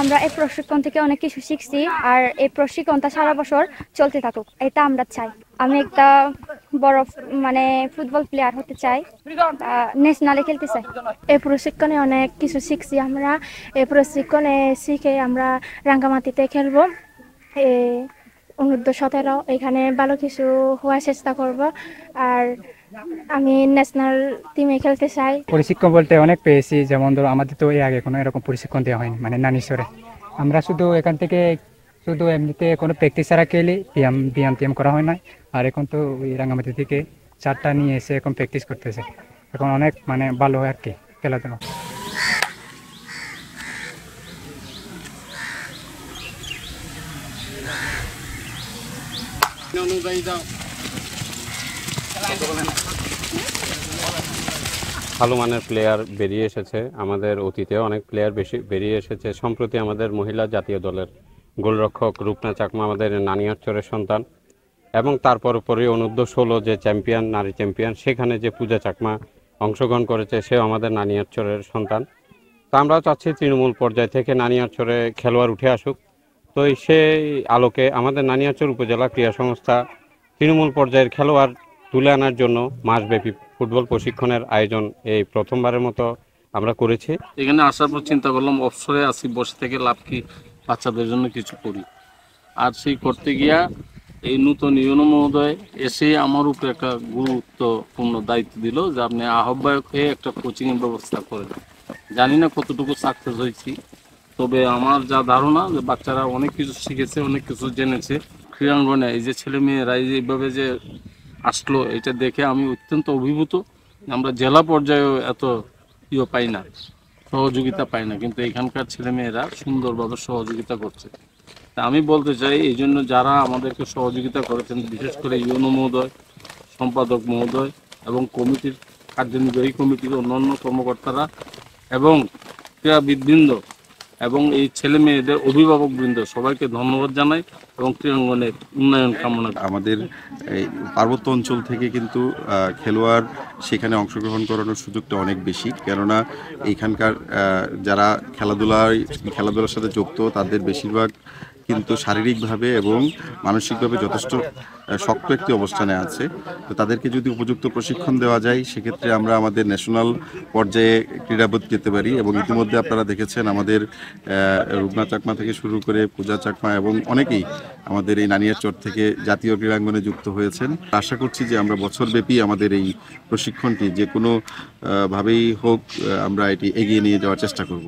আমরা এই প্রশিক্ষণ থেকে অনেক কিছু শিখছি, আর এই প্রশিক্ষণটা সারা বছর চলতে থাকুক, এটা আমরা চাই। আমি একটা বড় মানে ফুটবল প্লেয়ার হতে চাই, ন্যাশনালে খেলতে চাই। এই প্রশিক্ষণে অনেক কিছু শিখছি আমরা। এই প্রশিক্ষণে শিখে আমরা রাঙ্গামাটিতে খেলবো, অনূর্ধ্ব 17 এখানে ভালো কিছু হওয়ার চেষ্টা করব। আর আমি ন্যাশনাল টিমে খেলতে চাই। প্রশিক্ষণ বলতে অনেক পেয়েছি, যেমন ধরো আমাদের তো এর আগে কোনো এরকম প্রশিক্ষণ দেওয়া হয়নি, মানে নানিসরে আমরা শুধু এখান থেকে শুধু এমনিতে কোনো প্র্যাকটিস ছাড়া খেলি, ব্যায়াম ব্যায়াম টিয়াম করা হয় না। আর এখন তো ওই রাঙ্গামাটি থেকে চারটা নিয়ে এসে এখন প্র্যাকটিস করতেছে, এখন অনেক মানে ভালো হয় আর কি খেলাধুলা। ভালো মানের প্লেয়ার বেরিয়ে এসেছে, আমাদের অতীতে অনেক প্লেয়ার বেশি বেরিয়ে এসেছে। সম্প্রতি আমাদের মহিলা জাতীয় দলের গোলরক্ষক রূপনা চাকমা আমাদের নানিয়ারচরের সন্তান, এবং তারপর পরে অনূর্ধ্ব 16 যে চ্যাম্পিয়ন, নারী চ্যাম্পিয়ন, সেখানে যে পূজা চাকমা অংশগ্রহণ করেছে, সেও আমাদের নানিয়ারচরের সন্তান। তা আমরাও চাচ্ছি তৃণমূল পর্যায় থেকে নানিয়ারচরে খেলোয়াড় উঠে আসুক। তো সেই আলোকে আমাদের নানিয়ারচর উপজেলা ক্রীড়া সংস্থা তৃণমূল পর্যায়ের খেলোয়াড় তুলে আনার জন্য মাসব্যাপী ফুটবল প্রশিক্ষণের আয়োজন এই প্রথমবারের মতো আমরা করেছি। এখানে আসার পর চিন্তা করলাম অবসরে আসি, বসে থেকে লাভ কি, বাচ্চাদের জন্য কিছু করি। আর সেই করতে গিয়া এই নূতন ইউনো মহোদয় এসে আমার উপরে একটা গুরুত্বপূর্ণ দায়িত্ব দিল যে আপনি আহ্বায়ক হয়ে একটা কোচিংয়ের ব্যবস্থা করেন। জানি না কতটুকু সাকসেস হয়েছি, তবে আমার যা ধারণা যে বাচ্চারা অনেক কিছু শিখেছে, অনেক কিছু জেনেছে। ক্রীড়াঙ্গনে এই যে ছেলে মেয়েরা এই যে এইভাবে যে আসলো, এটা দেখে আমি অত্যন্ত অভিভূত। আমরা জেলা পর্যায়েও এত পাই না, সহযোগিতা পাই না, কিন্তু এখানকার ছেলেমেয়েরা সুন্দরভাবে সহযোগিতা করছে। তা আমি বলতে চাই, এই জন্য যারা আমাদেরকে সহযোগিতা করেছেন, বিশেষ করে ইউনো মহোদয়, সম্পাদক মহোদয় এবং কমিটির কার্যনির্বাহী কমিটির অন্যান্য কর্মকর্তারা এবং ক্রীড়াবিদবৃন্দ এবং এই ছেলে মেয়েদের অভিভাবকবৃন্দ, সবাইকে ধন্যবাদ জানাই এবং ক্রীড়াঙ্গনের উন্নয়ন কামনা করি। আমাদের এই পার্বত্য অঞ্চল থেকে কিন্তু খেলোয়াড় সেখানে অংশগ্রহণ করানোর সুযোগটা অনেক বেশি, কেননা এইখানকার যারা খেলাধুলার সাথে যুক্ত, তাদের বেশিরভাগ কিন্তু শারীরিকভাবে এবং মানসিকভাবে যথেষ্ট শক্ত একটি অবস্থানে আছে। তো তাদেরকে যদি উপযুক্ত প্রশিক্ষণ দেওয়া যায়, সেক্ষেত্রে আমরা আমাদের ন্যাশনাল পর্যায়ে ক্রীড়াবিদ পেতে পারি। এবং ইতিমধ্যে আপনারা দেখেছেন আমাদের রূপনা চাকমা থেকে শুরু করে পূজা চাকমা এবং অনেকেই আমাদের এই নানিয়ারচর থেকে জাতীয় ক্রীড়াঙ্গনে যুক্ত হয়েছেন। আশা করছি যে আমরা বছরব্যাপী আমাদের এই প্রশিক্ষণটি যে কোনো ভাবেই হোক আমরা এটি এগিয়ে নিয়ে যাওয়ার চেষ্টা করব।